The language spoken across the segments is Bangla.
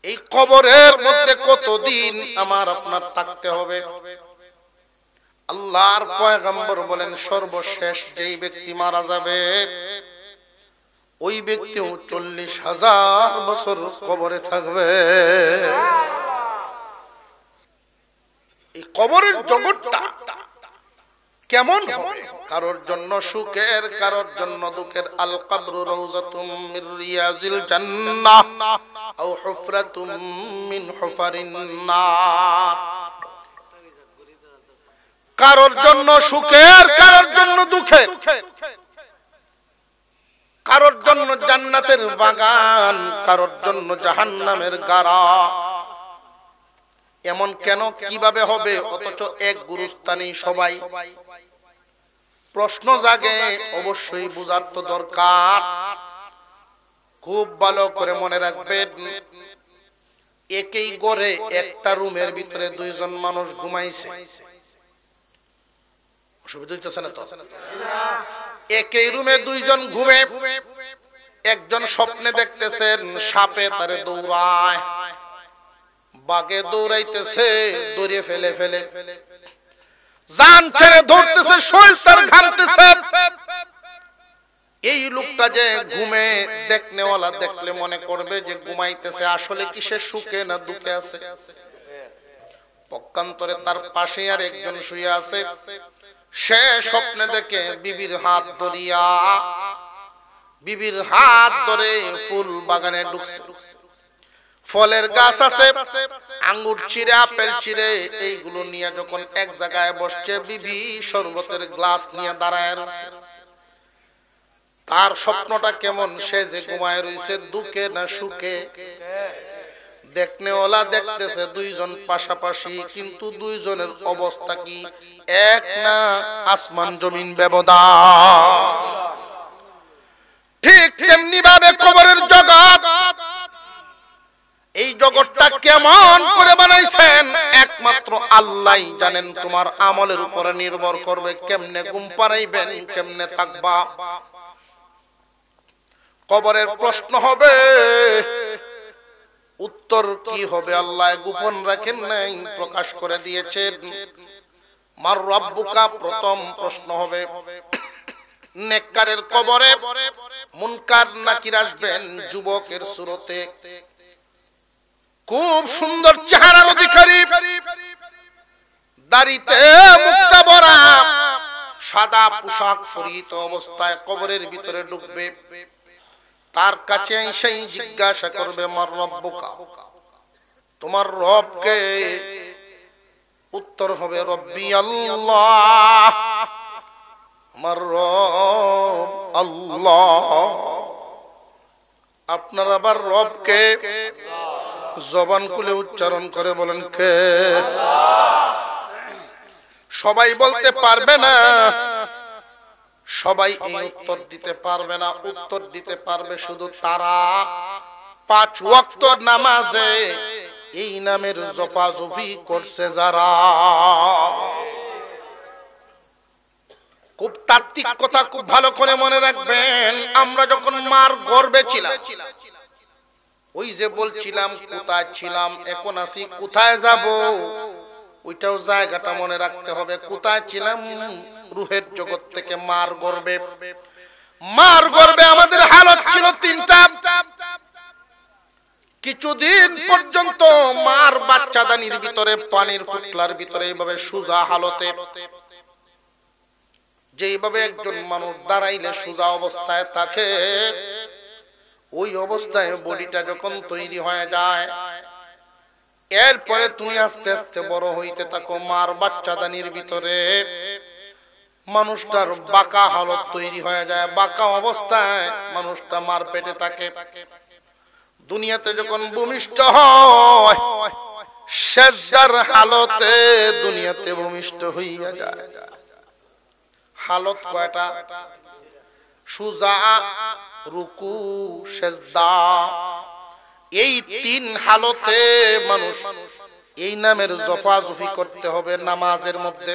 এই কবরের মধ্যে কতদিন আমার আপনার থাকতে হবে? আল্লাহর পয়গম্বর বলেন সর্বশেষ যেই ব্যক্তি মারা যাবে ওই ব্যক্তিও 40,000 বছর কবরে থাকবে। এই কবরের জগৎটা কেমন হবে? কারোর জন্য সুখের, কারোর জন্য দুঃখের। আল কবরু রাউযাতুম মির রিয়াজিল জান্নাহ আও হুফরাতুম মিন হুফারিন নার। কারোর জন্য সুখের, কারোর জন্য দুঃখের, কারোর জন্য জান্নাতের বাগান, কারোর জন্য জাহান্নামের গাড়া। এমন কেন, কিভাবে হবে? অথচ এক গুরুস্থানে সবাই। প্রশ্ন জাগে, অবশ্যই বুঝার তো দরকার। খুব ভালো করে মনে রাখবেন, একই ঘরে একটা রুমের ভিতরে দুইজন মানুষ ঘুমাইছে। অসুবিধা হইতেছে না তো? একই রুমে দুইজন ঘুমে, একজন স্বপ্নে দেখতেছেন সাপে তারে দৌড়ায়, বাঘে দৌড়াইতেছে, দৌড়ে ফেলে ফেলে জান ছেড়ে ধরতেছে, শরীর তার ঘামতেছে। এই লোকটা যে ঘুমে দেখনেওয়ালা দেখলে মনে করবে যে ঘুমাইতেছে, আসলে কি সে সুখে না দুঃখে আছে? পক্ষান্তরে তার পাশে আর একজন শুয়ে আছে, সে স্বপ্নে দেখে বিবির হাত ধরিয়া, বিবির হাত ধরে ফুল বাগানে ঢুকছে। ফলের গাছ আছে, আঙ্গুর চিড়ে, আপেল চিড়ে, এইগুলো নিয়ে যখন এক জায়গায় বসছে, বিবি শরবতের গ্লাস নিয়ে দাঁড়ায় রয়েছে। তার স্বপ্নটা কেমন? সে যে ঘুমায় রয়েছে দুঃখে না সুখে? দেখনেওয়ালা দেখতেছে দুইজন পাশাপাশি, কিন্তু দুইজনের অবস্থা কি এক না? আসমান জমিন ব্যবধান। ঠিক তেমনি ভাবে কবরের জগৎ, এই জগৎটা কেমন করে বানাইছেন একমাত্র আল্লাহই জানেন। তোমার আমলের উপরে নির্ভর করবে কেমনে ঘুম পাড়াইবেন, কেমনে থাকবা। কবরের প্রশ্ন হবে, উত্তর কি হবে আল্লাহ গোপন রাখেন নাই, প্রকাশ করে দিয়েছেন। মার রাব্বুকা প্রথম প্রশ্ন হবে। নেককারের কবরে মুনকার নাকির আসবেন যুবকের সুরতে, খুব সুন্দর চেহারার অধিকারী, দাড়িতে মুক্তা ভরা, সাদা পোশাক পরিহিত অবস্থায় কবরের ভিতরে ঢুকবে। তার কাছে এসে জিজ্ঞাসা করবে মার রব্বুকা, তোমার রব কে? উত্তর হবে রব্বি আল্লাহ, আমার রব আল্লাহ। আপনার আবার রব কে? জবান খুলে উচ্চারণ করে বলেন কে? সবাই বলতে পারবে না, সবাই এই উত্তর দিতে পারবে না। উত্তর দিতে পারবে শুধু তারা 5 ওয়াক্ত নামাজে এই নামের জপাজপি করছে যারা। খুব তাত্ত্বিক কথা, খুব ভালো করে মনে রাখবেন। আমরা যখন মার গর্ভে ছিলাম, ওই যে বলছিলাম কোথায় ছিলাম, এখন আছি কোথায় যাব, ওইটাও জায়গাটা মনে রাখতে হবে। কোথায় ছিলাম? রুহের জগৎ থেকে মার গর্ভে। মার গর্ভে আমাদের হালত ছিল 3টা। কিছুদিন পর্যন্ত মার বাচ্চাদানির ভিতরে, পানির পুটলার ভিতরে এইভাবে সোজা হালতে, যেইভাবে একজন মানুষ দাঁড়াইলে সোজা অবস্থায় থাকে, ওই অবস্থায় বডিটা যখন তৈরি হয়ে যায়, এরপরে তুমি আস্তে আস্তে বড় হইতে থাকো। মার বাচ্চাদানির ভিতরে মানুষটার বাঁকা হালত তৈরি হয়ে যায়। বাঁকা অবস্থায় মানুষটা মার পেটে থাকে। দুনিয়াতে যখন ভূমিষ্ঠ হয়, সেজদার হালতে দুনিয়াতে ভূমিষ্ঠ হইয়া যায়। হালত কয়টা? সুজা, রুকু, সেজদা, এই 3 হালতে মানুষ এই নামের জপাজপি করতে হবে নামাজের মধ্যে।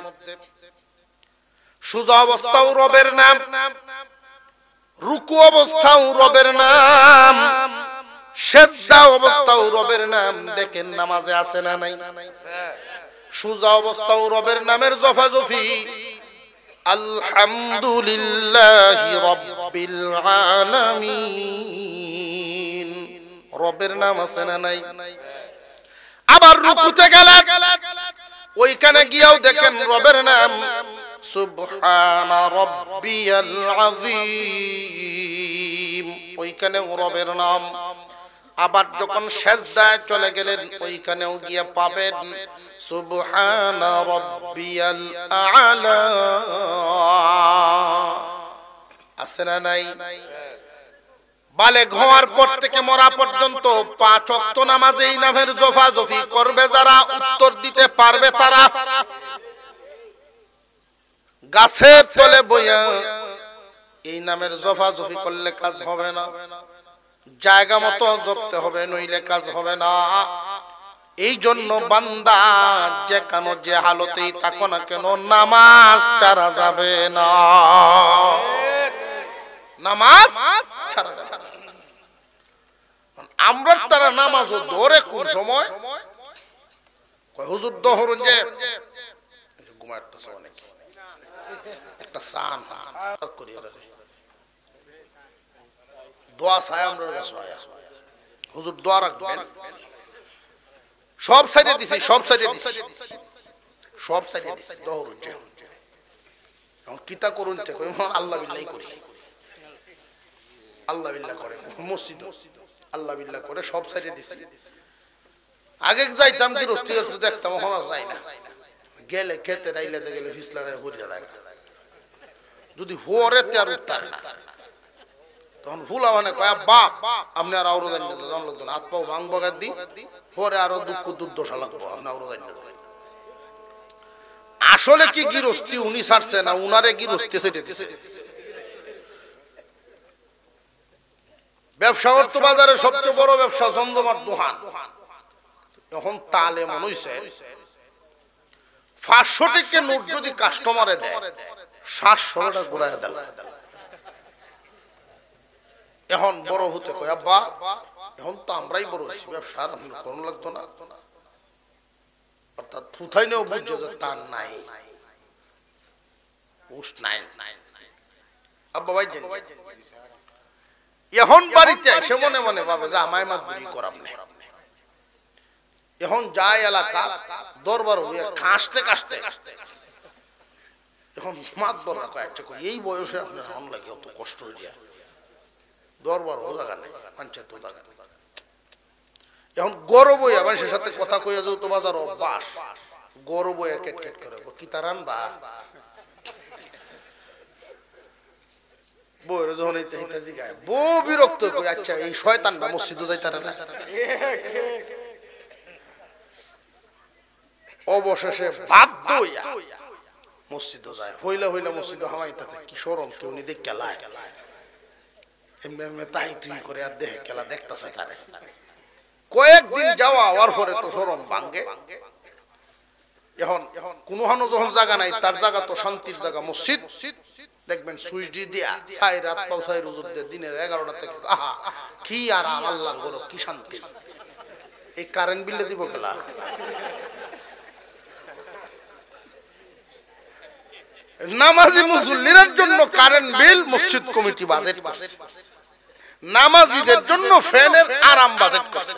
সুজা অবস্থাও রবের নাম, রুকু অবস্থাও রবের নাম, সেজদা অবস্থাও রবের নাম দেখেন নামাজে আছে না নাই? সুজা অবস্থাও রবের নামের জফাজফি আলহামদুলিল্লাহি রাব্বিল আলামিন, রবের নাম আছে না নাই? আবার রুকুতে গেলে ওইখানে গিয়েও দেখেন রবের নাম সুবহানা রাব্বিয়াল আযীম, ওইখানেও রবের নাম। আবার যখন সেজদায় চলে গেলেন ওইখানেও গিয়ে পাবেন সুবহানা রাব্বিয়াল আ'লা, আছে না নাই? বালেগ হওয়ার পর থেকে মরা পর্যন্ত 5 ওয়াক্ত নামাজে এই নামের জফাজফি করবে যারা, উত্তর দিতে পারবে তারা। গাছের তলে বইয়া এই নামের জফাজফি করলে কাজ হবে না, জায়গা মতো জপতে হবে, নইলে কাজ হবে না। এই জন্য বান্দা যেখানে যে হালতেই থাকো না কেন নামাজ ছাড়া যাবে না, নামাজ ছাড়া যাবে না। আমরা তারা নামাজও ধরে কোন সময় কয় হুজুর দহরুন যে ঘুমাইতেছে অনেক, একটা সান করি দোয়া চাই আমরা, হুজুর দোয়া রাখবেন। সব সাইডে দিছি, সব সাইডে দিছি, সব সাইডে দিছি দহরুন যে এখন কিতা করুন তে কই আল্লাহ বিল্লাহ করি, আল্লাহ বিল্লাহ করে মসজিদ আল্লাহ বিল্লাহ করে সব সাইডে দিছি। আগে যাইতাম কি রস্তি দেখতাম, এখন আর যাই না। গেলে খেতে রাইলে গেলে ফিসলারে হরিয়া লাগে, যদি হরে তার উত্তর না তখন ফুলা মানে কয় আব্বা আপনি আর আরো জানি না, জান লাগতো না, হাত পাও ভাঙ বগার দি পরে আরো দুঃখ দুর্দশা লাগবো, আপনি আরো জানি না। আসলে কি গিরস্তি উনি ছাড়ছে না, উনারে গিরস্তি ছেড়ে দিছে। ব্যবসা অর্থ বাজারে সবচেয়ে বড় ব্যবসা জমজমার দোকান। এখন তালে মনে হইছে 500 টাকা নোট যদি কাস্টমারে দেয় 700 টাকা ঘুরায় দেয়। এখন বড় হতে কয় আব্বা এখন তো আমরাই বড় হইছি, ব্যবসা আর আমি কোন লাগতো না। অর্থাৎ ফুথাই নেও বুঝছে যে তার নাই পুষ নাই। আব্বা ভাই এখন বাড়িতে এসে মনে মনে ভাবে যে আমায় মাত বুড়ি করাম না। এখন যায় এলাকা দরবার হইয়া কাশতে কাশতে এখন মাত বলা কয়েকটা এই বয়সে আপনার এখন লাগে অত কষ্ট হয়ে যায়, দরবার ও জায়গা নেই, পঞ্চায়েত ও জায়গা নেই। এখন গরব হইয়া মানুষের সাথে কথা কইয়া যাও তো বাজার অভ্যাস, গরব হইয়া কেট কেট করে কি তার আনবা বউয়ের যখন এইটা জিগায় বউ বিরক্ত কই আচ্ছা এই শয়তানটা মসজিদে যাইতারে না। অবশেষে বাধ্য হইয়া মসজিদে যায়, হইলা হইলা মসজিদে হামাইতাছে কি শরম কেউ নি দেখ কেলায় এমনি এমনি তাই তুই করে আর দেখে খেলা দেখতাছে তারে। কয়েকদিন যাওয়া হওয়ার পরে তো শরম ভাঙ্গে। এখন কোন হানো যখন জায়গা নাই তার জায়গা তো শান্তির জায়গা মসজিদ, দেখবেন সুইচ দিয়া ছাই রাত পাও ছাই রোজর দিয়ে দিনের 11টা থেকে আহা কি আর আল্লাহর ঘর কি শান্তি। এই কারেন্ট বিলে দিব গেলা নামাজি মুসল্লিদের জন্য কারেন্ট বিল মসজিদ কমিটি বাজেট করছে, নামাজিদের জন্য ফ্যানের আরাম বাজেট করছে।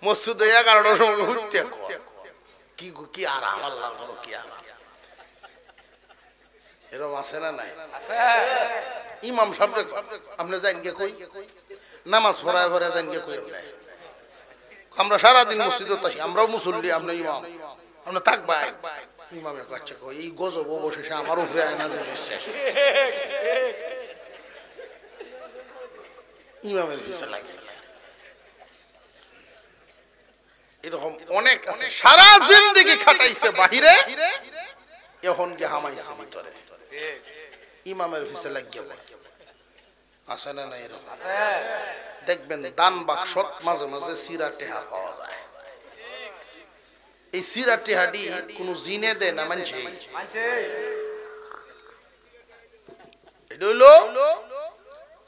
মসজিদে 11টার সময় ঘুরতে কি কি আরাম, আল্লাহর ঘর কি আরাম। এরকম আছে না নাই? ইমাম সাহেব আপনি যাইন গে কই নামাজ পড়ায় পড়ে যাইন গে কই আমরা সারাদিন মসজিদে থাকি, আমরাও মুসল্লি, আমরা ইমাম, আমরা থাকবাই। ইমামে কাছে কই এই গজব অবশেষে আমার উপরে আয়না যে বসছে, ইমামের পিছে লাগছে। এরকম অনেক আছে সারা জিন্দেগি খাটাইছে বাহিরে, এখন গিয়ে হামাইছে ভিতরে, ইমামের পিছে লাগিয়ে আছে না নাই? এরকম দেখবেন দান বাক্সত মাঝে মাঝে সিরা টেহা পাওয়া যায়। এই সিরা টেহাডি কোন জিনে দেয় না মানছে, এটা হইলো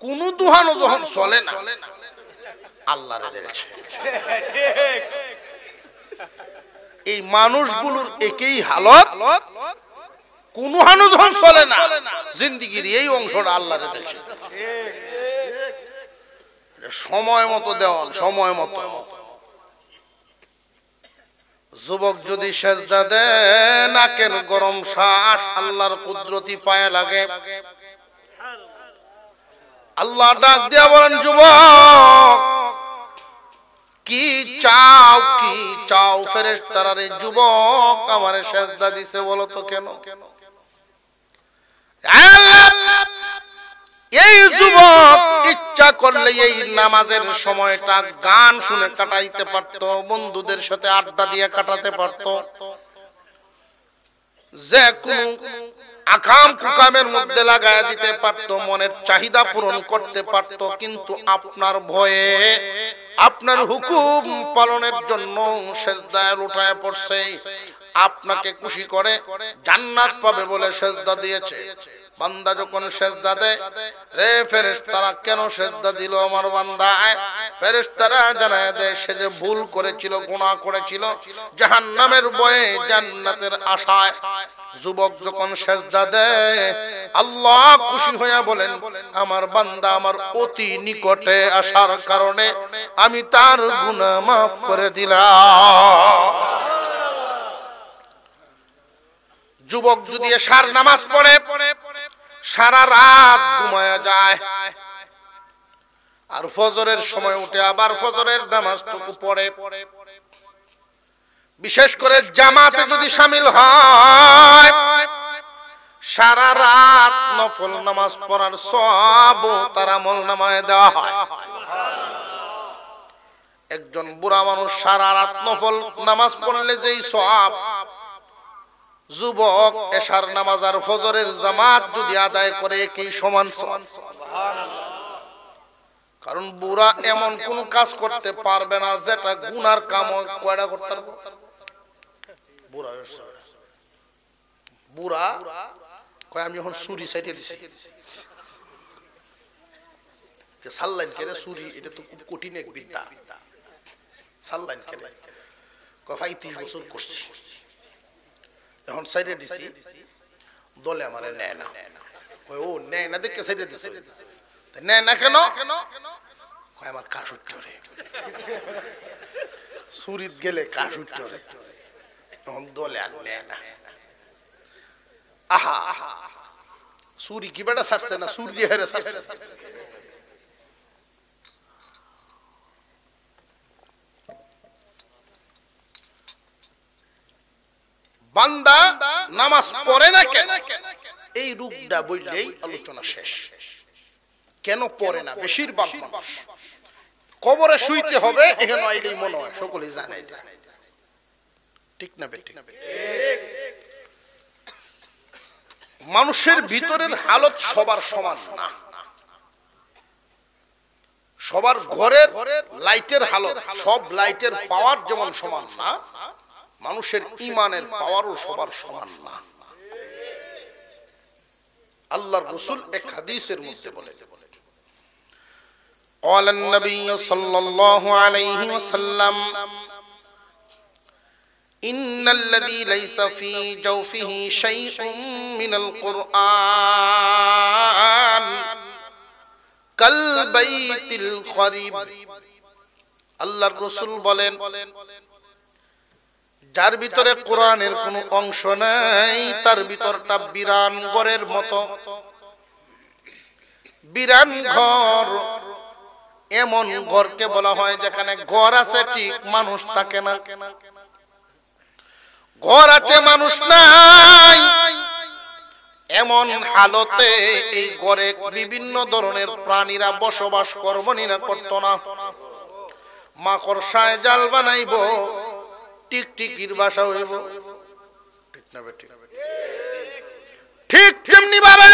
কোন দুহানো যখন চলে না আল্লাহরে দেখছে। এই মানুষগুলোর একই হালত, কোন হানুধন চলে না, জিন্দিগির এই অংশটা আল্লাহরে দেখছে। সময় মতো দেওয়ান, সময় মতো। যুবক যদি সেজদা দেয়, নাকের গরম শ্বাস আল্লাহর কুদরতি পায়ে লাগে। আল্লাহ ডাক দিয়া বলেন, যুবক কি চাও, কি চাও? ফেরেশতারা রে যুবক আমারে সেজদা দিছে, বলো তো কেন? এই যুবক ইচ্ছা করলে এই নামাজের সময়টা গান শুনে কাটাইতে পারত, বন্ধুদের সাথে আড্ডা দিয়ে কাটাতে পারত, যে কোন আকাম কুকামের মধ্যে লাগায় দিতে পারত, মনের চাহিদা পূরণ করতে পারত। কিন্তু আপনার ভয়ে, আপনার হুকুম পালনের জন্য সেজদায় লুটায় পড়ছে। আপনাকে খুশি করে জান্নাত পাবে বলে সেজদা দিয়েছে। বান্দা যখন সেজদা দেয়, রে ফেরেশতারা কেন সেজদা দিল আমার বান্দায়? ফেরেশতারা জানায় দেয় সে যে ভুল করেছিল, গুনাহ করেছিল, জাহান্নামের ভয়ে জান্নাতের আশায়। যুবক যখন সেজদা দেয়, আল্লাহ খুশি হয়ে বলেন, আমার বান্দা আমার অতি নিকটে আসার কারণে আমি তার গুনাহ মাফ করে দিলাম। যুবক যদি এশার নামাজ পড়ে, সারা রাত ঘুমায়া যায়, আর ফজরের সময় উঠে আবার ফজরের নামাজটুকু পড়ে, বিশেষ করে জামাতে যদি শামিল হয়, সারা রাত নফল নামাজ পড়ার সওয়াব তার আমলনামায় দেওয়া হয়। একজন বুড়া মানুষ সারা রাত নফল নামাজ পড়লে যেই সওয়াব, যুবক এশার নামাজ আর ফজরের জামাত যদি আদায় করে কি সমান সমান। কারণ বুড়া এমন কোন কাজ করতে পারবে না যেটা গুনার কাম কয়টা করতে পারবে। বুড়া কয় আমি এখন ছুরি সাইডে দিছি, সাল্লাইন কেড়ে ছুরি, এটা তো খুব কঠিন এক বিদ্যা। সাল্লাইন কেড়ে কয় 35 বছর করছি, এখন সাইডে দিছি, দলে আমারে নেয় না। ও নেয় না দেখে সাইডে দিছে, নেয় না কেন? কয় আমার কাশ উঠে, ছুরিত গেলে কাশ উঠে, এখন দলে আর নেয় না। আহা ছুরি কি বেটা ছাড়ছে না, ছুরি হেরে ছাড়ছে। বান্দা নামাজ পড়ে না কেন, এই রূপটা বললেই আলোচনা শেষ। কেন পড়ে না? বেশিরভাগ মানুষ কবরে শুইতে হবে এখানে আইলেই মনে হয়, সকলেই জানে, ঠিক না বেঠিক? মানুষের ভিতরের হালত সবার সমান না, সবার ঘরের লাইটের হালত, সব লাইটের পাওয়ার যেমন সমান না, মানুষের ঈমানের পাওয়ারও সবার সমান না। আল্লাহর রাসূল এক হাদিসের মধ্যে বলেন, قال النبي صلى الله عليه وسلم إن الذي ليس في جوفه شيء من القرآن كالبيت الخريب। আল্লাহর রাসূল বলেন, যার ভিতরে কোরআনের কোনো অংশ নাই, তার ভিতরটা বিরান ঘরের মতো। বিরান ঘর এমন ঘরকে বলা হয় যেখানে ঘর আছে ঠিক মানুষ থাকে না, ঘর আছে মানুষ নাই, এমন হালতে এই ঘরে বিভিন্ন ধরনের প্রাণীরা বসবাস করবনি না, করতো না। মাকড়সায় জাল বানাইব, টিকটিকির বাসা হইব, ঠিক না বেঠিক? ঠিক তেমনি ভাবে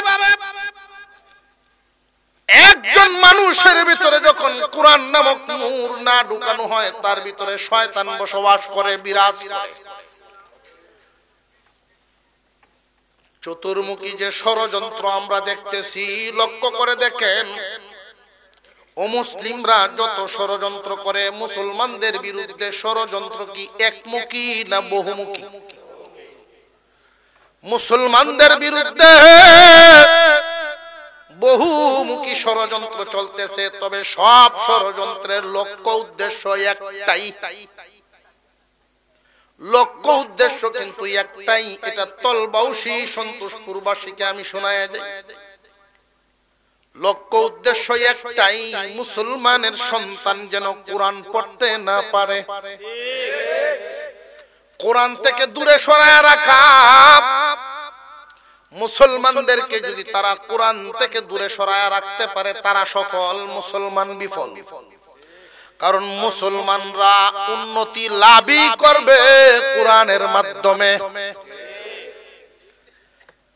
একজন মানুষের ভিতরে যখন কোরআন নামক নূর না ঢুকানো হয়, তার ভিতরে শয়তান বসবাস করে, বিরাজ করে। চতুর্মুখী যে ষড়যন্ত্র আমরা দেখতেছি, লক্ষ্য করে দেখেন, অমুসলিমরা যত ষড়যন্ত্র করে মুসলমানদের বিরুদ্ধে ষড়যন্ত্র কি একমুখী না বহুমুখী? মুসলমানদের বিরুদ্ধে বহুমুখী ষড়যন্ত্র চলতেছে, তবে সব ষড়যন্ত্রের লক্ষ্য উদ্দেশ্য একটাই। লক্ষ্য উদ্দেশ্য কিন্তু একটাই। এটা তলবাউসী সন্তোষপুরবাসীকে আমি শোনায় যাই। লক্ষ্য উদ্দেশ্য একটাই, মুসলমানের সন্তান যেন কোরআন পড়তে না পারে, কোরআন থেকে দূরে সরায় রাখা। মুসলমানদেরকে যদি তারা কোরআন থেকে দূরে সরায় রাখতে পারে, তারা সফল, মুসলমান বিফল। কারণ মুসলমানরা উন্নতি লাভই করবে কোরআনের মাধ্যমে।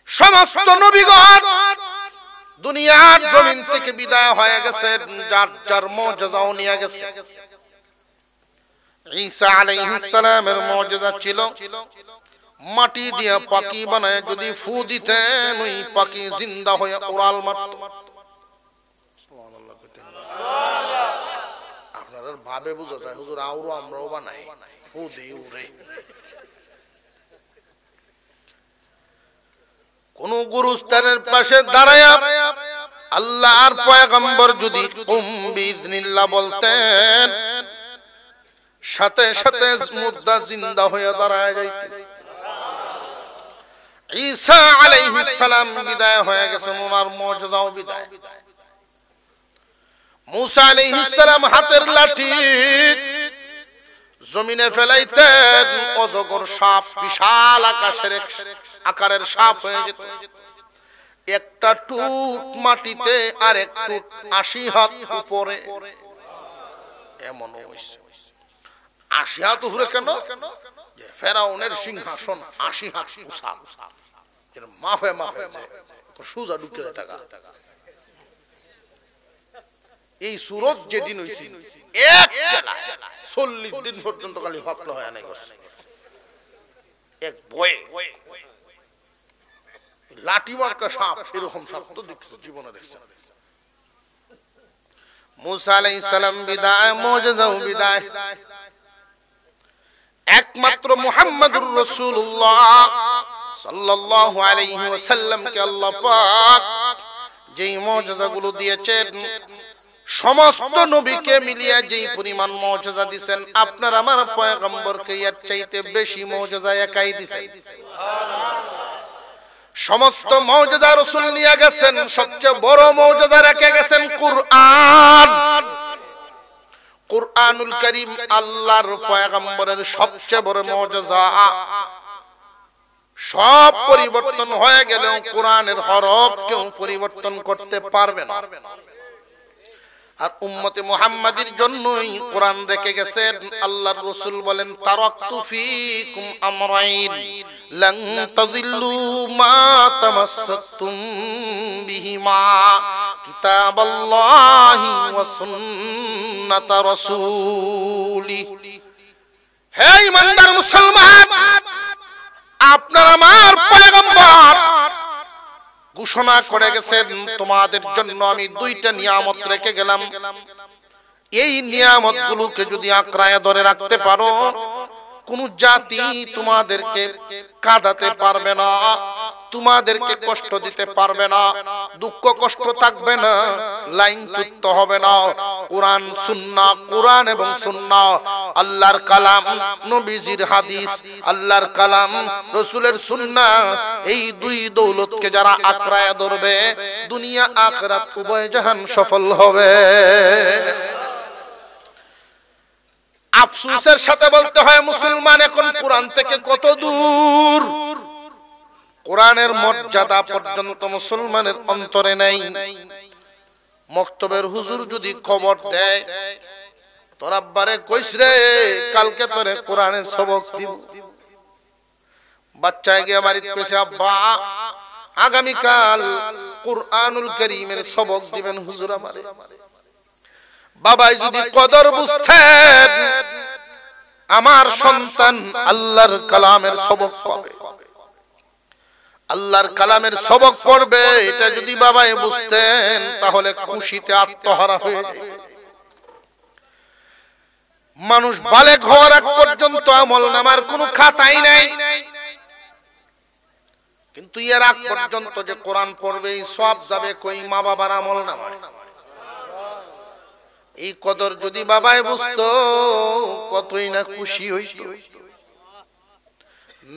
সমস্ত নবীগণ দুনিয়ার জমিন থেকে বিদায় হয়ে গেছে, যার যার মুজিজাও নিয়ে গেছে। ঈসা আলাইহিস সালামের মুজিজা ছিল মাটি দিয়ে পাখি বানায় যদি ফু দিতেন, ওই পাখি জিন্দা হয়ে উড়াল মারত। সুবহানাল্লাহ। আপনারা ভাবে বুঝা যায় হুজুর আউরো আমরাও বানাই, ফু দিই উড়ে। কোন গুরুস্থানের পাশে দাঁড়ায়া আল্লাহর পয়গম্বর যদি কুম বিইذনিল্লাহ বলতেন, সাথে সাথে মুর্দা জিন্দা হয়ে দাঁড়ায় যাইতেন। ঈসা আলাইহিস সালাম বিদায় হয়ে গেছেন, ওনার মুজিজাও বিদায়। মুসা আলাইহিস সালাম হাতের লাঠি জমিনে ফেলাইতেন, অজগর সাপ, বিশাল আকারের সাপ হয়ে যেত। একটা টুট মাটিতে আর এক টুট ৮০ হাত উপরে, এমন হইছে। ৮০ হাত উপরে কেন? যে ফেরাউনের সিংহাসন ৮০ হাত উঁচা, এর মাফে মাফে সোজা ঢুকে টাকা। এই সূরত যেদিন হইছে, এক ৪০ দিন পর্যন্ত খালি হকল হয় নাই করছে, এক বয়ে লাঠি মার্কা সাপ। এরকম সাপ তো দেখছে জীবনে দেখছে। মুসা আলাইহিস সালাম বিদায়, মুজিজাও বিদায়। একমাত্র মুহাম্মদুর রাসূলুল্লাহ সাল্লাল্লাহু আলাইহি ওয়াসাল্লামকে আল্লাহ পাক যেই মুজিজাগুলো দিয়েছেন, সমস্ত নবীকে মিলিয়ে যেই পরিমাণ মুজিজা দিবেন, আপনার আমার পয়গম্বরকে এর চাইতে বেশি মুজিজা একাই দিবেন। সমস্ত মুজিজা রাসূল নিয়ে গেছেন, সবচেয়ে বড় মুজিজা রেখে গেছেন কুরআন। কুরআনুল কারীম আল্লাহর পয়গম্বরের সবচেয়ে বড় মুজিজা। সব পরিবর্তন হয়ে গেলেও কোরআনের হরফ কেউ পরিবর্তন করতে পারবে না। আর উম্মতে মুহাম্মাদির জন্যই কোরআন রেখে গেছেন। আল্লাহর রাসূল বলেন, তারাকতু ফীকুম আমরাইন লান তাযিল্লু মা তামাসসাকতুম বিহিমা কিতাবাল্লাহি ওয়া সুন্নাত রাসূলি। হে ইমানদার মুসলমান, আপনার আমার পয়গম্বর ঘোষণা করে গেছেন, তোমাদের জন্য আমি দুইটা নিয়ামত রেখে গেলাম। এই নিয়ামতগুলোকে যদি আঁকড়ায় ধরে রাখতে পারো, কোন জাতি তোমাদেরকে কাঁদাতে পারবে না, তোমাদেরকে কষ্ট দিতে পারবে না, দুঃখ কষ্ট থাকবে না, লাইনচ্যুত হবে না। কোরআন সুন্নাহ, কোরআন এবং সুন্নাহ, আল্লাহর কালাম, নবীজির হাদিস, আল্লাহর কালাম, রাসূলের সুন্নাহ, এই দুই দৌলতকে যারা আঁকড়ায় ধরবে, দুনিয়া আখিরাত উভয় জাহান সফল হবে। আফসোসের সাথে বলতে হয়, মুসলমান এখন কোরআন থেকে কত দূর। কোরআনের মর্যাদা পর্যন্ত মুসলমানের অন্তরে নাই। মক্তবের হুজুর যদি খবর দেয়, তোর আব্বারে কইস রে কালকে তোরে কোরআনের সবক দিব, বাচ্চায় গিয়ে বাড়িতে কইছে, আব্বা আগামীকাল কুরআনুল কারীমের সবক দিবেন হুজুর আমারে। বাবাই যদি কদর বুঝতেন, আমার সন্তান আল্লাহর কালামের সবক পাবে, আল্লাহর কালামের সবক পড়বে, এটা যদি বাবাই বুঝতেন তাহলে খুশিতে আত্মহারা হয়ে যেত। মানুষ বালেগ হওয়ার আগ পর্যন্ত আমলনামার কোনো খাতাই নাই, কিন্তু এর আগ পর্যন্ত যে কোরআন পড়বে এই সব যাবে কই মা বাবার আমলনামায়। এই কদর যদি বাবাই বুঝতো কতই না খুশি হইত।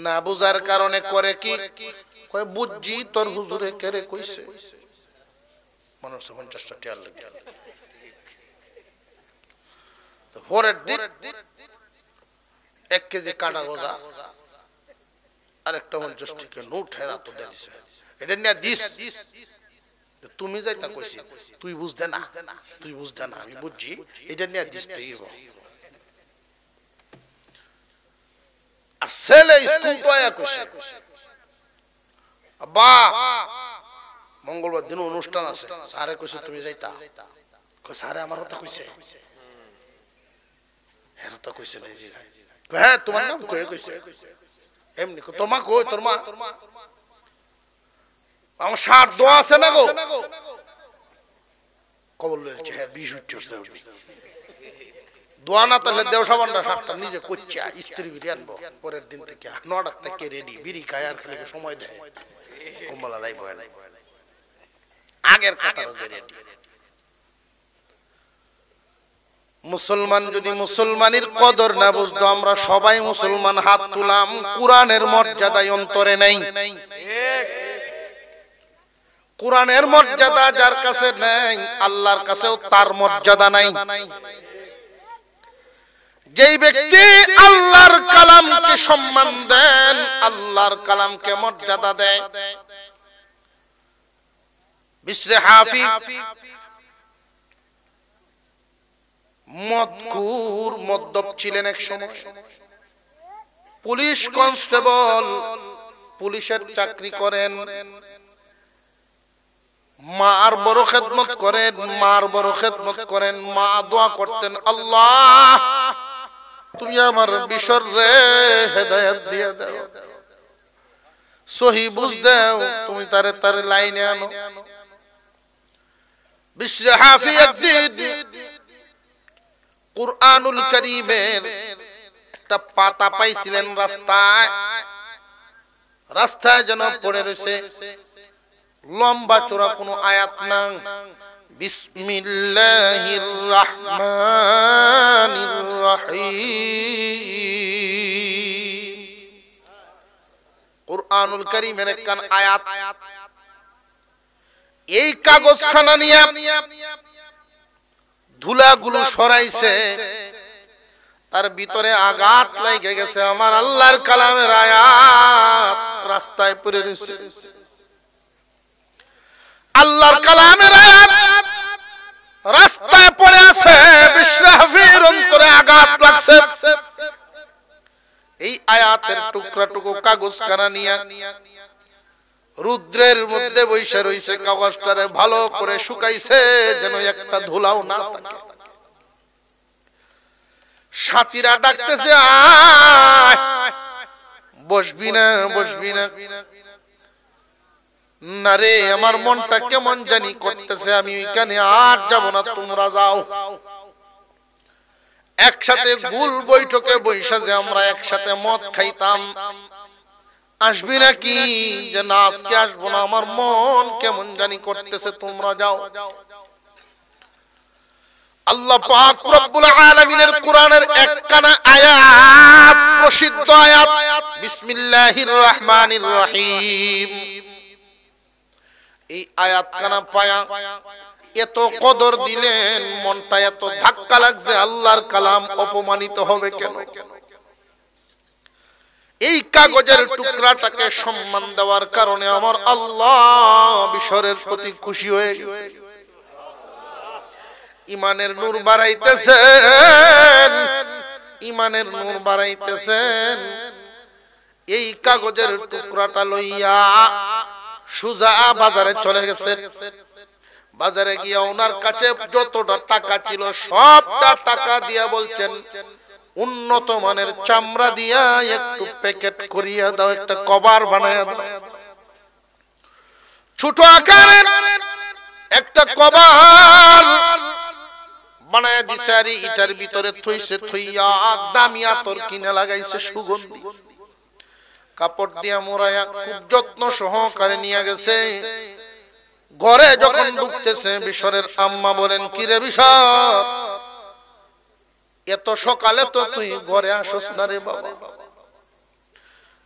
না বুঝার কারণে করে কি কয় বুঝছি তোর হুজুরে কেরে কইছে, মানুষ 50টা টিয়ার লাগে। তো পরের দিন 1 কেজি কাটা গজা আরেকটা 50 টাকা নোট হেরা তো দিছে, এটা নিয়ে দিস। তুমি যাইতা কইছি তুই বুঝদে না, তুই বুঝদে না, আমি বুঝছি, এটা নিয়ে দিস তুই। আর ছেলে স্কুল তো আয়া কইছে আব্বা মঙ্গলবার দিন অনুষ্ঠান আছে, স্যারে কইছে তুমি যাইতা। কই স্যারে আমার কথা কইছে, হেরা তো কইছে না। হ্যাঁ তোমার নাম কই কইছে, এমনি কো তোমা কই তোর মা, আমার শার্ট দোয়া আছে না গো, কবল লইছে। হ্যাঁ 20 উঠছে দোয়া না তাহলে দেও সাবানটা শার্টটা নিজে কইছে ইস্ত্রি করে আনবো। পরের দিন থেকে 9টা থেকে রেডি, বিড়ি খায় আর খেলে সময় দেয়, কমলা যাইবো আগের কাতারও রেডি। মুসলমান যদি মুসলমানের কদর না বুঝতো, আমরা সবাই মুসলমান হাত তুলাম, কোরআনের মর্যাদায় অন্তরে নাই। কোরআনের মর্যাদা যার কাছে নাই আল্লাহর কাছেও তার মর্যাদা নাই। যেই ব্যক্তি আল্লাহর কালামকে সম্মান দেন, আল্লাহর কালামকে মর্যাদা দেয়। বিশরে হাফি মদকুর মদ্যপ ছিলেন এক সময়, পুলিশ কনস্টেবল, পুলিশের চাকরি করেন, মার বড় খেদমত করেন, মার বড় খেদমত করেন। মা দোয়া করতেন, আল্লাহ তুমি আমার বিশর রে হেদায়েত দিয়ে দাও, সহি বুঝ দাও, তুমি তারে তারে লাইনে আনো। বিশরে হাফি একদিন কুরআনুল কারীমের একটা পাতা পাইছিলেন রাস্তায়, রাস্তায় যেন পড়ে রয়েছে, লম্বা চড়া কোনো আয়াত না। বিসমিল্লাহির রাহমানির রহিম, কুরআনুল কারীমের একখান আয়াত। এই কাগজখানা নিয়ে ধুলাগুলো সরাইছে, তার ভিতরে আঘাত লেগে গেছে, আমার আল্লাহর কালামের আয়াত রাস্তায় পড়ে রয়েছে। আল্লাহর কালামের আয়াত রাস্তায় পড়ে আছে, বিশরাফির অন্তরে আঘাত লাগছে। এই আয়াতের টুকরা কাগজখানা নিয়ে রুদ্রের মধ্যে বইসা রইছে, কাগজটারে ভালো করে শুকাইছে যেন একটা ধুলাও না থাকে। সাথীরা ডাকতেছে, আয় বসবি না, বসবি না। না রে, আমার মনটা কেমন জানি করতেছে, আমি ওইখানে আর যাব না, তোমরা যাও। একসাথে গুল বৈঠকে বৈশা যে আমরা একসাথে মদ খাইতাম, আসবি নাকি? যে না আজকে আসবো না, আমার মন কেমন জানি করতেছে, তোমরা যাও। আল্লাহ পাক রব্বুল আলামিনের কোরআনের একখানা আয়াত, প্রসিদ্ধ আয়াত, বিসমিল্লাহির রহমানির রহিম। এই আয়াতখানা পায়া এত কদর দিলেন, মনটা এত ধাক্কা লাগছে, আল্লাহর কালাম অপমানিত হবে কেন? এই কাগজের টুকরাটাকে সম্মান দেওয়ার কারণে আমার আল্লাহ বিশরের প্রতি খুশি হয়ে গেছে। ইমানের নূর বাড়াইতেছেন, ইমানের নূর বাড়াইতেছেন। এই কাগজের টুকরাটা লইয়া সুজা বাজারে চলে গেছে। বাজারে গিয়ে ওনার কাছে যতটা টাকা ছিল সবটা টাকা দিয়া বলছেন, উন্নত মানের চামড়া দিয়া একটু প্যাকেট করিয়া দাও, একটা কভার বানায়া দাও। ছোট আকারের একটা কভার বানায় দিছে আর এটার ভিতরে থইছে থইয়া দামি আতর কিনে লাগাইছে সুগন্ধি কাপড় দিয়া মোড়ায়া খুব যত্ন সহকারে নিয়ে গেছে ঘরে যখন ঢুকতেছে বিশরের আম্মা বলেন কি রে বিশর এত সকালে তো তুই ঘরে আসস না রে বাবা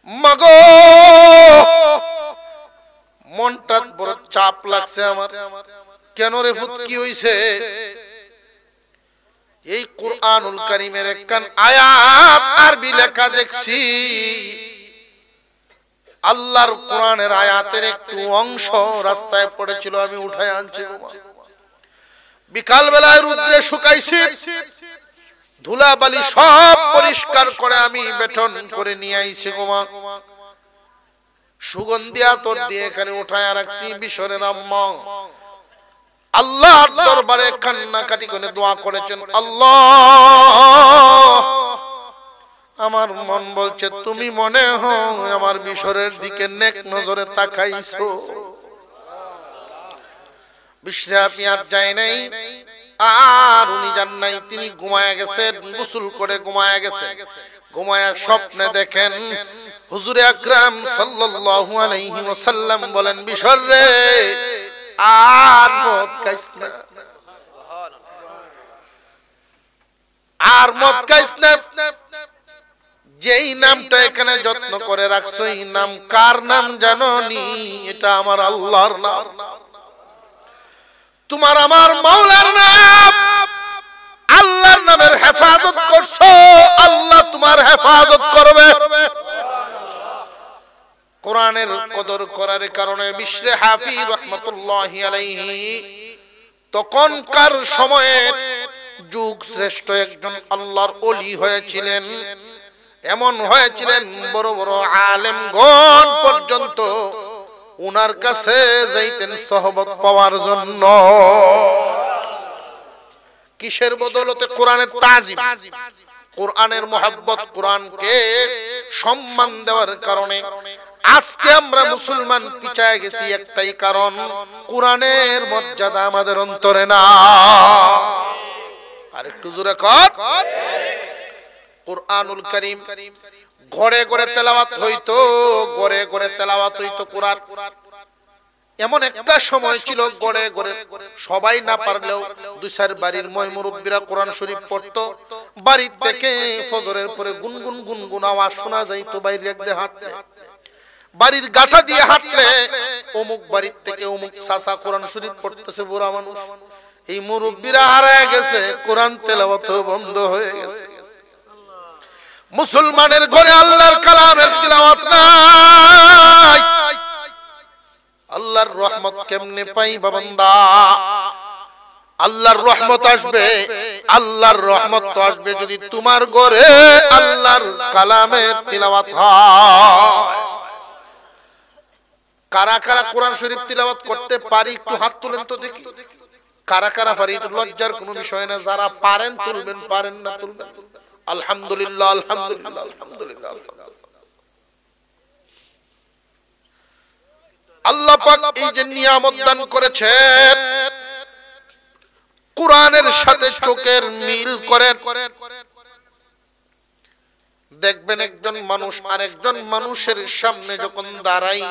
মাগো মনটা বড় চাপ লাগছে আমার কেন রে ফুত কি হইছে এই কুরআনুল কারীমের একখান আয়াত আরবি লেখা দেখছি আল্লাহর কোরআনের আয়াতের একটু অংশ রাস্তায় পড়েছিল আমি উঠায় আনছি বিকাল বেলায় রোদে শুকাইছি ধুলাবালি সব পরিষ্কার করে আমি বেটন করে নিয়ে আইছি গোমা সুগন্ধি আতর দিয়ে এখানে উঠায় রাখছি বিশরের আম্মা আল্লাহর দরবারে কান্নাকাটি করে দোয়া করেছেন আল্লাহ আমার মন বলছে তুমি মনে হয় আমার বিশরের দিকে নেক নজরে তাকাইছো বিশরে আপনি আর যায় নাই আর উনি যান নাই তিনি ঘুমায়া গেছেন গোসল করে ঘুমায়া গেছে ঘুমায়া স্বপ্নে দেখেন হুজুরে আকরাম সাল্লাল্লাহু আলাইহি ওয়াসাল্লাম বলেন বিশর রে আর মদ খাইস না আর মদ খাইস না যেই নামটা এখানে যত্ন করে রাখছো এই নাম কার নাম জানো নি এটা আমার আল্লাহর নাম তোমার আমার মাওলার নাম আল্লাহর নামের হেফাজত করছো আল্লাহ তোমার হেফাজত করবে কোরআনের কদর করার কারণে বিশরে হাফি রাহমাতুল্লাহি আলাইহি তখনকার সময়ে যুগ শ্রেষ্ঠ একজন আল্লাহর ওলি হয়েছিলেন এমন হয়েছিলেন বড় বড় আলেমগণ পর্যন্ত উনার কাছে যাইতেন সহবত পাওয়ার জন্য কিসের বদলতে কোরআনের তাজিম কোরআনের মহব্বত কোরআনকে সম্মান দেওয়ার কারণে আজকে আমরা মুসলমান পিছায় গেছি একটাই কারণ কোরআনের মর্যাদা আমাদের অন্তরে না আর একটু জোরে কর কুরআনুল কারীম ঘরে ঘরে তেলাওয়াত হইতো ঘরে ঘরে তেলাওয়াত হইতো কোরআন এমন একটা সময় ছিল ঘরে ঘরে সবাই না পারলেও দুই চার বাড়ির মুরব্বিরা কোরআন শরীফ পড়তো বাড়ি থেকে ফজরের পরে গুনগুন গুনগুন আওয়াজ শোনা যাইতো বাইরে একদে হাঁটতে বাড়ির গাঠা দিয়ে হাঁটলে অমুক বাড়ির থেকে অমুক চাচা কোরআন শরীফ পড়তেছে বুড়া মানুষ এই মুরব্বিরা হারায় গেছে কোরআন তেলাওয়াত বন্ধ হয়ে গেছে মুসলমানের ঘরে আল্লাহর কালামের তিলাওয়াত নাই আল্লাহর রহমত কেমনে পাইবা বান্দা আল্লাহর রহমত আসবে আল্লাহর রহমত তো আসবে যদি তোমার ঘরে আল্লাহর কালামের তিলাওয়াত হয় কারা কারা কোরআন শরীফ তিলাওয়াত করতে পারি একটু হাত তুলেন তো দেখি কারা কারা পারি লজ্জার কোনো বিষয় না যারা পারেন তুলবেন পারেন না তুলবেন আলহামদুলিল্লাহ আলহামদুলিল্লাহ আলহামদুলিল্লাহ আল্লাহ পাক এই যে নিয়ামত দান করেছেন কোরআনের সাথে চোখের মিল করেন দেখবেন একজন মানুষ আরেকজন মানুষের সামনে যখন দাঁড়ায়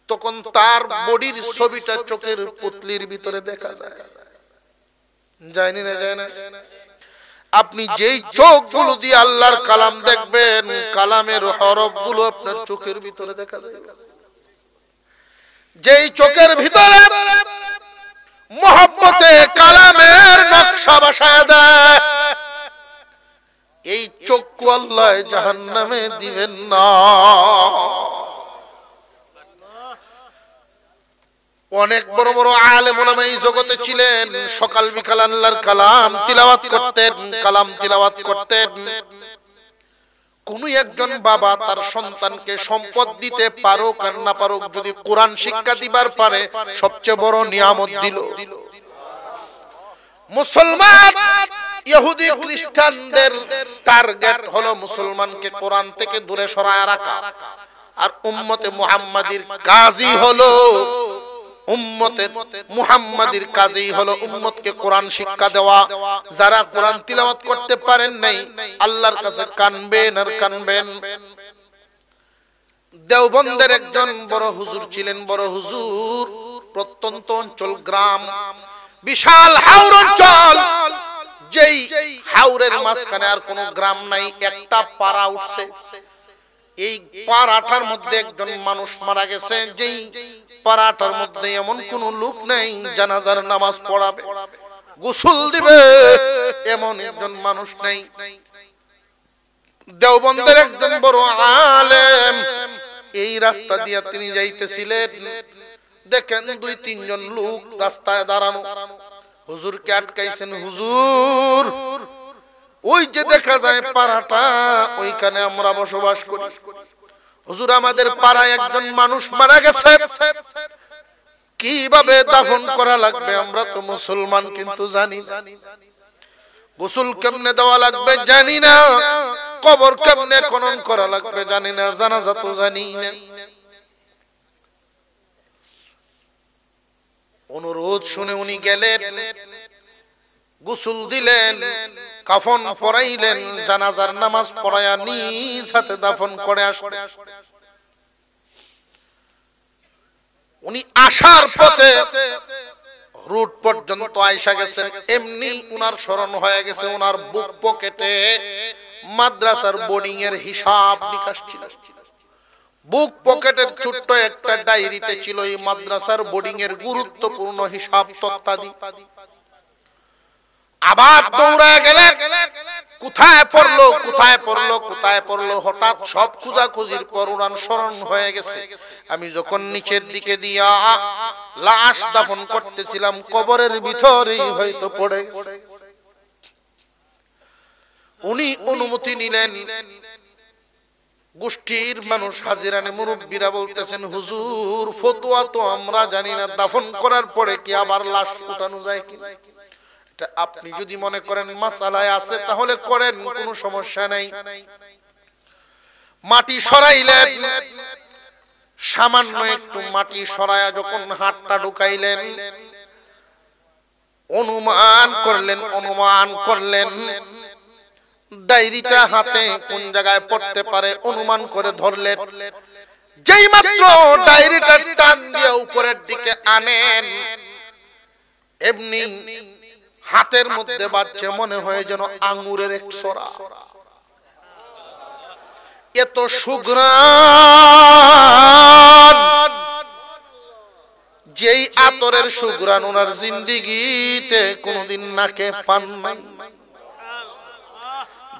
তখন তার বডির ছবিটা চোখের পুতলির ভিতরে দেখা যায় যায়নি না যায় না আপনি যেই চোখগুলো দিয়ে আল্লাহর কালাম দেখবেন কালামের হরফগুলো আপনার চোখের ভিতরে দেখা যাবে যেই চোখের ভিতরে মহব্বতে কালামের নকশা বসায় দেয় এই চক্ষু আল্লাহ জাহান্নামে দিবেন না অনেক বড় বড় আলেম ওলামা এই জগতে ছিলেন সকাল বিকাল আল্লাহর কালাম তিলাওয়াত করতেন কালাম তিলাওয়াত করতেন কোন একজন বাবা তার সন্তানকে সম্পদ দিতে পারুক আর না পারুক যদি কোরআন শিক্ষা দিবার পারে সবচেয়ে বড় নিয়ামত দিল মুসলমান ইহুদি খ্রিস্টানদের টার্গেট হলো মুসলমানকে কোরআন থেকে দূরে সরায় রাখা আর উম্মতে মুহাম্মাদির কাজই হলো উম্মতে মুহাম্মাদির কাজই হলো উম্মতকে কোরআন শিক্ষা দেওয়া। যারা কোরআন তিলাওয়াত করতে পারেন নাই আল্লাহর কাছে কানবেন আর কানবেন। দেওবন্দের একজন বড় হুজুর ছিলেন, বড় হুজুর, প্রত্যন্ত অঞ্চল, গ্রাম, বিশাল হাওর অঞ্চল, যেই হাওরের মাঝখানে আর কোনো গ্রাম নাই, একটা পাড়া উঠছে। এই পাড়াটার মধ্যে একজন মানুষ মারা গেছে, যেই পাড়াটার মধ্যে এমন কোন লোক নাই জানাজার নামাজ পড়াবে, গোসল দিবে, এমন একজন মানুষ নাই। দেওবন্দের একজন বড় আলেম এই রাস্তা দিয়ে তিনি যাইতেছিলেন, দেখেন 2-3 জন লোক রাস্তায় দাঁড়ানো, হুজুরকে আটকাইছেন। হুজুর, ওই যে দেখা যায় পাড়াটা, ওইখানে আমরা বসবাস করি। হুজুর, আমাদের পাড়ায় একজন মানুষ মারা গেছে, কিভাবে দাফন করা লাগবে আমরা তো মুসলমান কিন্তু জানি না, গোসল কেমনে দেওয়া লাগবে জানি না, কবর কেমনে খনন করা লাগবে জানি না, জানাজা তো জানি না। অনুরোধ শুনে উনি গেলেন, গোসল দিলেন, কাফন পরাইলেন, জানাজার নামাজ পড়ায়া নিজ হাতে দাফন করে আসলেন। উনি আসার পথে রুট পর্যন্ত আইসা গেছেন, এমনি উনার স্মরণ হয়ে গেছে উনার বুক পকেটে মাদ্রাসার বোর্ডিং এর হিসাব নিকাশ ছিল। বুক পকেটের ছোট্ট একটা ডায়েরিতে ছিল এই মাদ্রাসার বোর্ডিং এর গুরুত্বপূর্ণ হিসাব তথ্যাদি। আবার দৌড়ায় গেলেন, কোথায় পড়লো কোথায় পড়লো কোথায় পড়লো। হঠাৎ সব খোঁজাখুঁজির পর উনার স্মরণ হয়ে গেছে, আমি যখন নিচের দিকে দিয়া লাশ দাফন করতেছিলাম কবরের ভিতরেই হয়তো পড়ে গেছে। উনি অনুমতি নিলেন। গোষ্ঠীর মানুষ, হাজিরানে মুরব্বীরা বলতেছেন, হুজুর, ফতোয়া তো আমরা জানি না, দাফন করার পরে কি আবার লাশ উঠানো যায় কি? এটা আপনি যদি মনে করেন মাসালায় আছে তাহলে করেন, কোনো সমস্যা নাই। মাটি সরাইলেন, সামান্য একটু মাটি সরায়া যখন হাতটা ঢুকাইলেন, অনুমান করলেন ডায়েরিটা হাতে কোন জায়গায় পড়তে পারে অনুমান করে ধরলেন। যেই মাত্র ডায়েরিটা টান দিয়ে উপরের দিকে আনেন, এমনি হাতের মধ্যে বাজছে, মনে হয় যেন আঙ্গুরের এক সরা। এত সুঘ্রাণ, যেই আতরের সুঘ্রাণ ওনার জিন্দেগিতে কোনদিন নাকে পান নাই।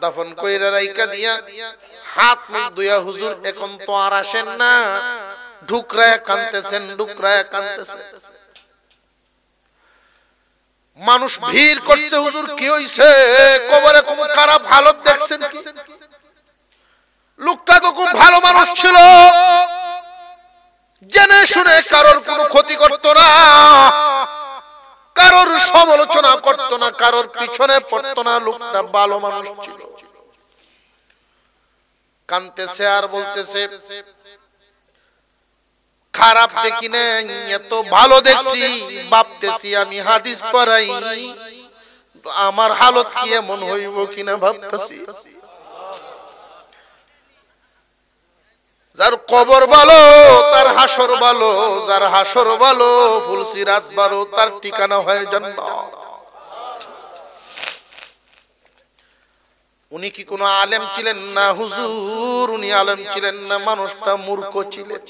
দাফন কইরা রাইকা দিয়া হাত মুখ ধুইয়া, হুজুর এখন তো আর আসেন না, ঢুকরায় কাঁদতেছেন। মানুষ ভিড় করতে, হুজুর কি হইছে, কবরে কোন খারাপ হালত দেখছেন কি? লোকটা তো খুব ভালো মানুষ ছিল, জেনে শুনে কারোর কোনো ক্ষতি করতো না, কারোর সমালোচনা করতো না, কারোর পিছনে পড়তো না, লোকটা ভালো মানুষ ছিল। কাঁদতেছে আর বলতেছে, খারাপ দেখি না, এত ভালো দেখছি, ভাবতেছি আমি হাদিস পড়াই, আমার হালত কি এমন হইব কিনা ভাবতেছি। যার কবর ভালো তার হাসর ভালো, যার হাসর ভালো ফুলসিরাত ভালো, তার ঠিকানা হয় জান্নাত। উনি কি কোনো আলেম ছিলেন না? হুজুর, উনি আলেম ছিলেন না, মানুষটা মূর্খ ছিলেন।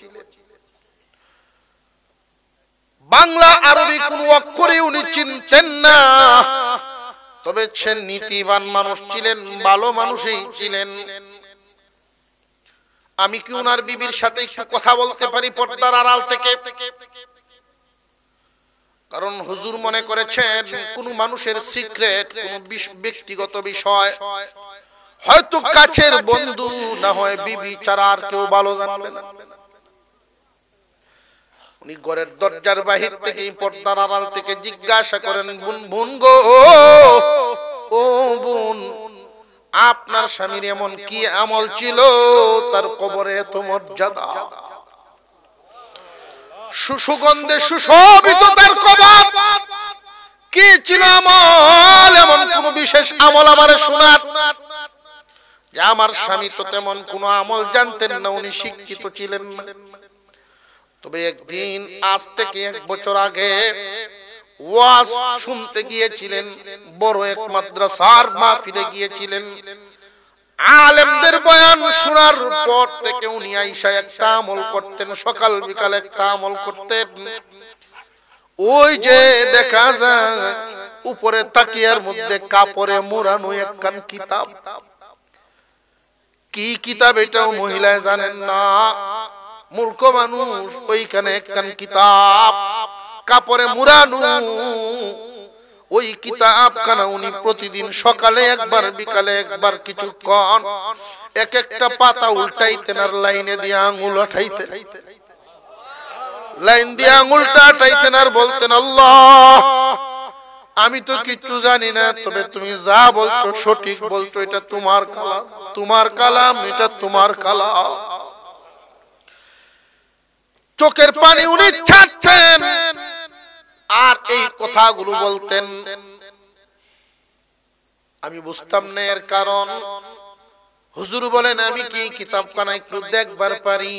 বাংলা আরবি কোন অক্ষরে উনি চিনতেন না, তবে সে নীতিবান মানুষ ছিলেন, ভালো মানুষই ছিলেন। আমি কি উনার বিবির সাথে একটু কথা বলতে পারি পর্দার আড়াল থেকে? কারণ হুজুর মনে করেছেন কোন মানুষের সিক্রেট, কোন ব্যক্তিগত বিষয় হয়তো কাছের বন্ধু না হয় বিবি ছাড়া আর কেউ ভালো জানবে না। উনি ঘরের দরজার বাহির থেকে পর্দার আড়াল থেকে জিজ্ঞাসা করেন, বোন গো, ও বোন, আপনার স্বামীর এমন কি আমল ছিল তার কবরে এত মর্যাদা, সুগন্ধে সুশোভিত তার কবর, কি ছিল আমল? এমন কোন বিশেষ আমল আমারে শোনান যে আমার স্বামী তো তেমন কোন আমল জানতেন না, উনি শিক্ষিত ছিলেন না। তবে একদিন আজ থেকে 1 বছর আগে ওয়াজ শুনতে গিয়েছিলেন, বড় এক মাদ্রাসার মাহফিলে গিয়েছিলেন। আলেমদের বয়ান শোনার পর থেকে উনি আইসা একটা আমল করতেন, সকাল বিকাল একটা আমল করতেন। ওই যে দেখা যায় উপরে তাকিয়ার মধ্যে কাপড়ে মোড়ানো একখান কিতাব, কি কিতাব এটাও মহিলায় জানেন না, মূর্খ মানুষ। ওইখানে একখান কিতাব কাপড়ে মুড়ানো, ওই কিতাব খানা উনি প্রতিদিন সকালে একবার বিকালে একবার কিছুক্ষণ এক একটা পাতা উল্টাইতেন আর লাইনে দিয়ে আঙুল উঠাইতেন, লাইন দিয়ে আঙুলটা উঠাইতেন আর বলতেন, আল্লাহ আমি তো কিচ্ছু জানি না, তবে তুমি যা বলছো সঠিক বলছো, এটা তোমার কালাম, তোমার কালাম, এটা তোমার কালাম। চোখের পানি উনি ছাড়তেন আর এই কথাগুলো বলতেন। আমি বুঝতাম না এর কারণ। হুজুর বলেন, আমি কি কিতাবখানা একটু দেখবার পারি?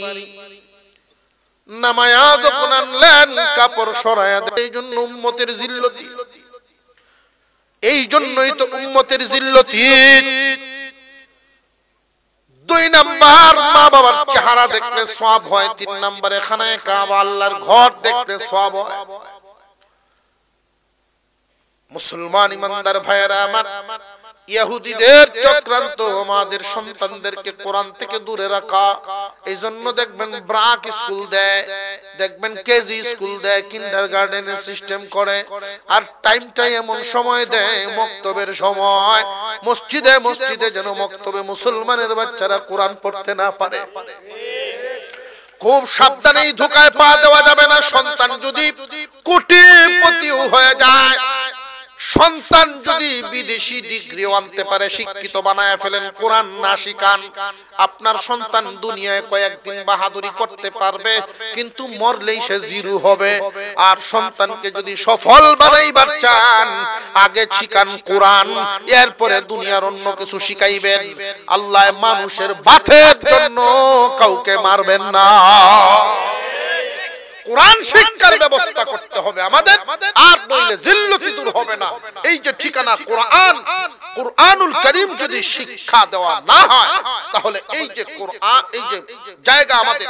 নামায়া যখন আনলেন কাপড় সরায়া দেন, এই জন্য উম্মতের জিল্লতি, এই জন্যই তো উম্মতের জিল্লতি। 2 নাম্বার মা বাবার চেহারা দেখলে সওয়াব হয়, 3 নম্বরে খানায়ে কাবা আল্লাহর ঘর দেখলে সওয়াব হয়। মুসলমান ইমানদার ভাইয়েরা আমার, ইহুদিদের চক্রান্ত আমাদের সন্তানদেরকে কোরআন থেকে দূরে রাখা। এই জন্য দেখবেন ব্রাক স্কুল দেয়, দেখবেন কেজি স্কুল দেয়, কিন্ডারগার্টেনের সিস্টেম করে, আর টাইমটাই এমন সময় দেয় মক্তবের সময়। মসজিদে মসজিদে যেন মক্তবে মুসলমানের বাচ্চারা কোরআন পড়তে না পারে। খুব সাবধানে, ধোঁকায় পা দেওয়া যাবে না। সন্তান যদি কোটিপতিও হয়ে যায়, সন্তান যদি বিদেশি ডিগ্রিও আনতে পারে, শিক্ষিত বানায় ফেলেন, কোরআন না শিখান, আপনার সন্তান দুনিয়ায় কয়েকদিন বাহাদুরি করতে পারবে, কিন্তু মরলেই সে জিরো হবে। আর সন্তানকে যদি সফল বানাইবার চান, আগে শিখান কোরআন, এরপরে দুনিয়ার অন্য কিছু শিখাইবেন। আল্লাহ মানুষের বাতের জন্য কাউকে মারবেন না। কোরআন শিক্ষার ব্যবস্থা করতে হবে আমাদের, আর নইলে জিল্লতি দূর হবে না। এই যে ঠিকানা কোরআন, কোরআনুল কারীম যদি শিক্ষা দেওয়া না হয়, তাহলে এই যে কোরআন, এই যে জায়গা আমাদের,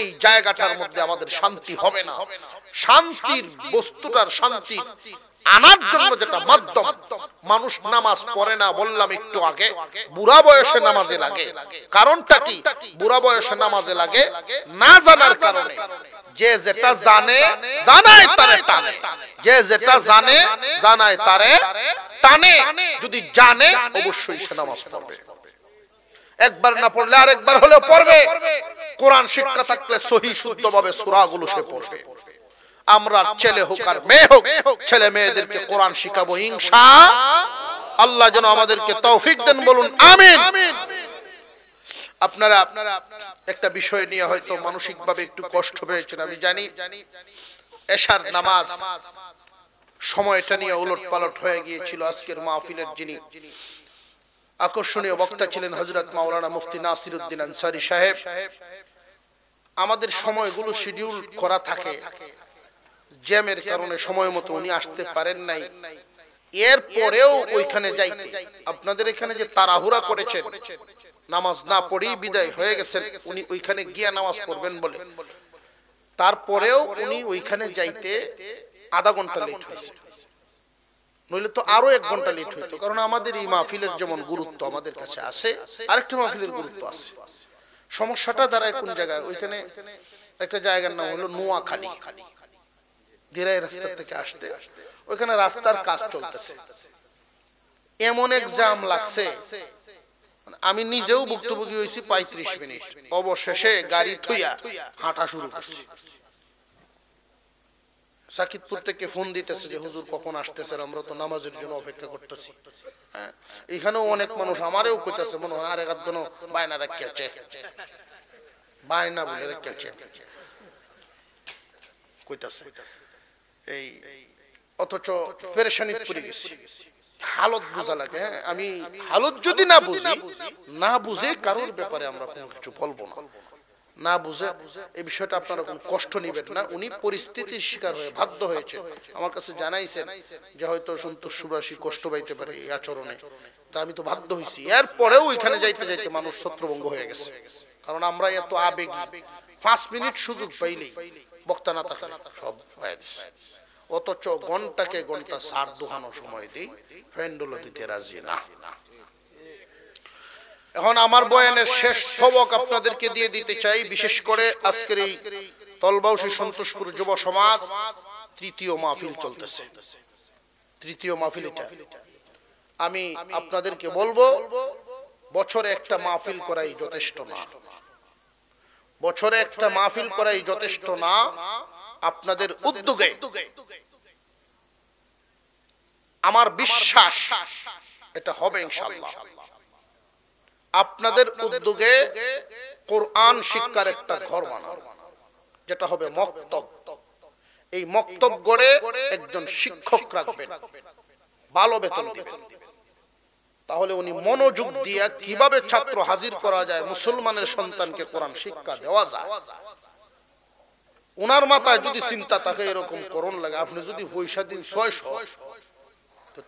এই জায়গাটার মধ্যে আমাদের শান্তি হবে না। শান্তির বস্তুটার শান্তি আনার জন্য যেটা মাধ্যম, মানুষ নামাজ পড়ে না বললাম একটু আগে, বুড়া বয়সে নামাজে লাগে। কারণটা কি? বুড়া বয়সে নামাজে লাগে না জানার কারণে। যে যেটা জানে জানায় তারে টানে, যে যেটা জানে জানায় তারে টানে। যদি জানে অবশ্যই সে নামাজ পড়বে, একবার না পড়লে আরেকবার হলেও পড়বে। কোরআন শিক্ষা থাকলে সহি শুদ্ধভাবে সূরাগুলো সে পড়বে। আমরা ছেলে হোক আর মেয়ে হোক, ছেলে মেয়েদেরকে কোরআন শিখাবো ইনশাআল্লাহ। যেন আমাদেরকে তৌফিক দেন, বলুন আমিন। আপনারা একটা বিষয় নিয়ে হয়তো মানসিকভাবে একটু কষ্ট পেয়েছেন, আমি জানি। এশার নামাজ সময়টা নিয়ে উলটপালট হয়ে গিয়েছিল। আজকের মাহফিলের যিনি আকর্ষণীয় বক্তা ছিলেন হযরত মাওলানা মুফতি নাসিরউদ্দিন আনসারী সাহেব। আমাদের সময়গুলো শিডিউল করা থাকে, জ্যামের কারণে সময় মতো উনি আসতে পারেন নাই। এরপরেও ওইখানে যাইতে, আপনাদের এখানে যে তাড়াহুড়া করেছেন, নামাজ না পড়েই বিদায় হয়ে গেছেন, উনি ওইখানে গিয়া নামাজ পড়বেন বলে, তারপরেও উনি ওইখানে যাইতে আধা ঘন্টা লেট হয়েছে। নইলে তো আরো 1 ঘন্টা লেট হইতো। কারণ আমাদের এই মাহফিলের যেমন গুরুত্ব আমাদের কাছে আছে, আরেকটা মাহফিলের গুরুত্ব আছে। সমস্যাটা দাঁড়ায় কোন জায়গায়? ওইখানে একটা জায়গার নাম হলো নোয়াখালী, দিরাই রাস্তা থেকে আসতে, ওইখানে রাস্তার কাজ চলতেছে। এমন এক জাম লাগছে, আমি নিজেও ভুক্তভোগী হয়েছি 35 মিনিট। অবশেষে গাড়ি থুইয়া হাঁটা শুরু করছি। সাকিবপুর থেকে ফোন দিতেছে যে হুজুর কখন আসতেছেন, আমরা তো নামাজের জন্য অপেক্ষা করতেছি। হ্যাঁ, এখানেও অনেক মানুষ আমারেও কইতেছে মনে হয় আর এক আধ বায়না রাখছে, বায়না বলে রাখছে কইতাছে এই, অথচ পেরেশানিতে পড়ে গেছি। হালত বোঝা লাগে। হ্যাঁ, আমি হালত যদি না বুঝি, না বুঝে কারোর ব্যাপারে আমরা কোনো কিছু বলবো না, না বুঝে এই বিষয়টা আপনারা কোনো কষ্ট নিবেন না। উনি পরিস্থিতির শিকার হয়ে বাধ্য হয়েছে, আমার কাছে জানাইছেন যে হয়তো সন্তোষ সুবাসী কষ্ট পাইতে পারে এই আচরণে, তা আমি তো বাধ্য হয়েছি। এরপরেও ওইখানে যাইতে যাইতে মানুষ ছত্রভঙ্গ হয়ে গেছে, কারণ আমরা এত আবেগী, 5 মিনিট সুযোগ পাইলেই বক্তা না থাকলে সব হয়ে যাচ্ছে। অথচ ঘন্টাকে ঘন্টা সার দোহানো সময় দিই, ফ্যান্ডুলো দিতে রাজি না। এখন আমার বয়ানের শেষ সবক আপনাদেরকে দিয়ে দিতে চাই। বিশেষ করে আজকের এই তলবাউসী সন্তোষপুর যুব সমাজ তৃতীয় মাহফিল চলতেছে, তৃতীয় মাহফিল এটা। আমি আপনাদেরকে বলবো, বছরে একটা মাহফিল করাই যথেষ্ট না, বছরে একটা মাহফিল করাই যথেষ্ট না। আপনাদের উদ্যোগে আমার বিশ্বাস এটা হবে ইনশাআল্লাহ। আপনাদের উদ্যোগে কোরআন শিক্ষার একটা ঘর বানানো, যেটা হবে মক্তব। এই মক্তব গড়ে একজন শিক্ষক রাখবেন, ভালো বেতন দিবেন, তাহলে উনি মনোযোগ দিয়ে কিভাবে ছাত্র হাজির করা যায়, মুসলমানের সন্তানকে কোরআন শিক্ষা দেওয়া যায়, উনার মাথায় যদি চিন্তা থাকে এরকম করণ লাগে। আপনি যদি পয়সা দিন 600,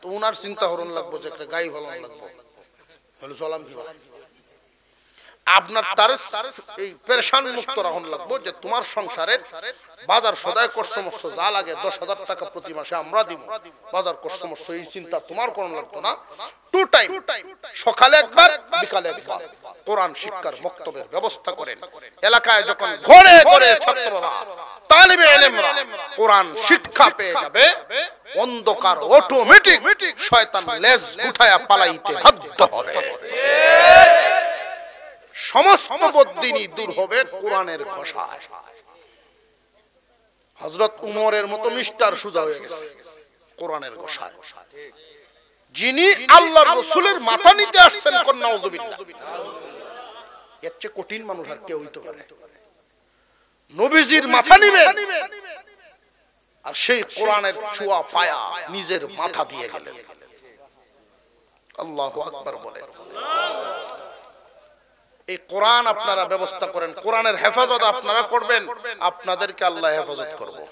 তো উনার চিন্তা হরণ লাগবো যে একটা গাই ভালো লাগবো, চলাম কি আপনার তার এই পেরেশান মুক্ত রাখুন লাগবো যে তোমার সংসারের বাজার সদায় কষ্টমস্ত যা লাগে 10,000 টাকা প্রতি মাসে আমরা দিব, বাজার কষ্টমস্ত এই চিন্তা তোমার কোন লাগতো না। 2 টাইম, সকালে একবার বিকালে একবার কোরআন শিক্ষার মক্তবের ব্যবস্থা করেন। এলাকায় যখন ঘরে ঘরে ছাত্ররা, তালিবে ইলমরা কোরআন শিক্ষা পেয়ে যাবে, অন্ধকার অটোমেটিক শয়তান লেজ উঠায়া পালাইতে বাধ্য হবে। সমস্ত বদ্দিনী দূর হবে কোরআনের ঘোষায়। হযরত উমরের মতো মিস্টার সুজা হয়ে গেছে কোরআনের ঘোষায়। যিনি আল্লাহর রাসূলের মাথা নিতে আসছেন, কোন নাউযুবিল্লাহ, এর চেয়ে কঠিন মানুষ আর কেউ হইতে পারে? নবীজির মাথা নিবেন, আর সেই কোরআনের ছোঁয়া পায়া নিজের মাথা দিয়ে গেলেন। আল্লাহু আকবার বলে। এই কোরআন আপনারা ব্যবস্থা করেন, কোরআনের হেফাজত আপনারা করবেন, আপনাদেরকে আল্লাহ হেফাজত করবে।